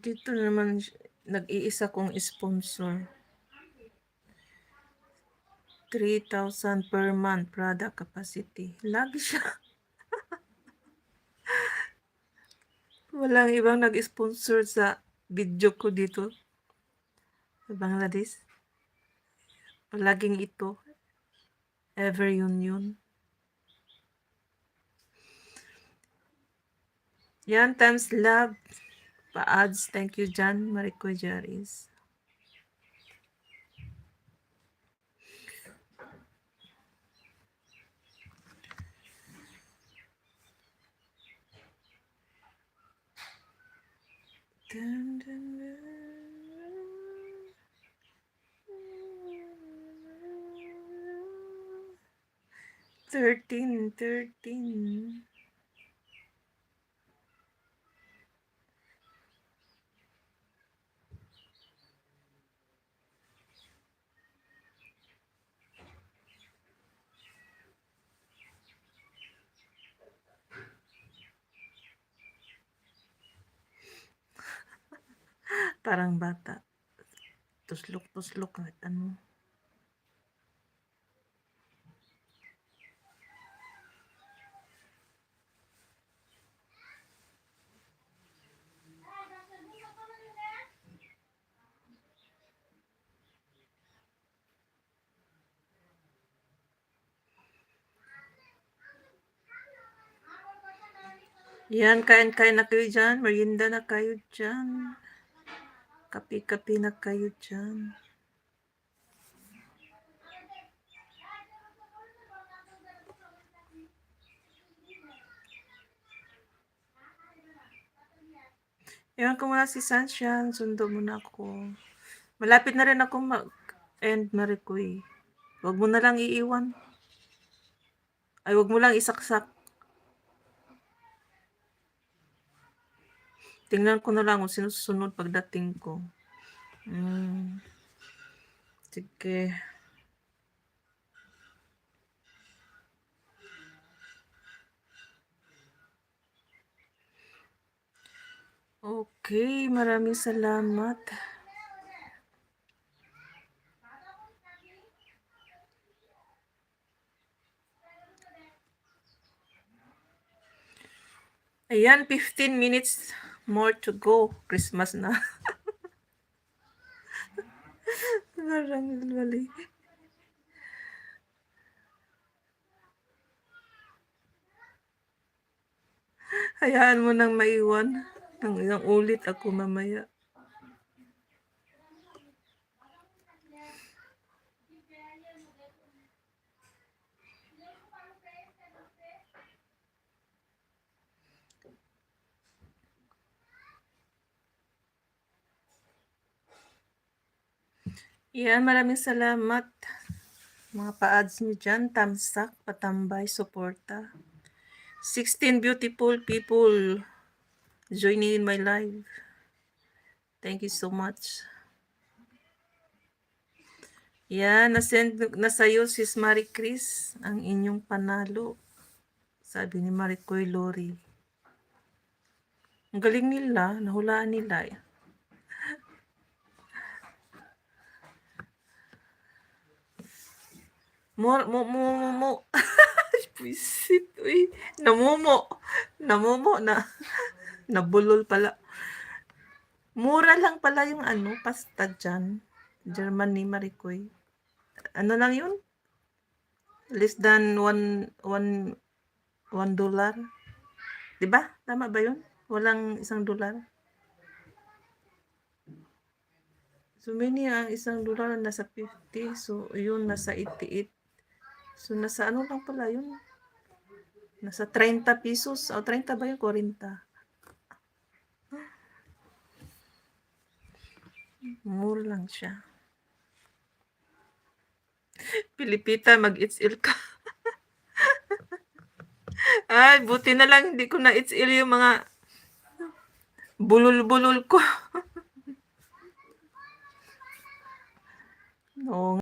Dito naman nag-iisa kong sponsor. 3,000 per month product capacity. Lagi siya. Walang ibang nag-sponsor sa video ko dito sa Bangladesh. Palaging ito. Ever Union. Yan, times love. Pa-ads. Thank you, John Maricoy Jaris. Dun, dun, dun. 13. Parang bata. Tuslok-tuslok. Ano? Yan, kain-kain na kayo dyan. Merienda na kayo dyan. Kapi-kapi na kayo dyan. Ewan ko muna si Sunshine. Sundo muna ako. Malapit na rin ako mag-end, Maricoy. Huwag mo na lang iiwan. Ay, huwag mo lang isaksak. Tingnan ko na lang kung sinusunod pagdating ko. Sige. Okay, maraming salamat. Ayan, 15 minutes more to go. Christmas na. Marang mali. Hayaan mo nang maiwan. Nang ilang ulit ako mamaya. Yan, maraming salamat. Mga pa-ads nyo dyan, tamsak, patambay, suporta. 16 beautiful people joining in my live. Thank you so much. Yan, nasend na sa'yo sis Marie Chris ang inyong panalo. Sabi ni Maricoy Lori. Ang galing nila, nahulaan nila. Mo. Puisit, uy. Namumo na. Nabulol pala. Mura lang pala yung pasta dyan. Germany, Maricoy. Ano lang yun? Less than $1. Diba? Tama ba yun? Walang $1. So, many ang $1 nasa 50. So, yun nasa 88. So, nasa ano lang pala yun? Nasa 30 pesos. O, 30 ba yun? 40. Mura lang siya. Pilipita, mag-it's-il ka. Ay, buti na lang hindi ko na it's-il yung mga bulol-bulol ko. Oo.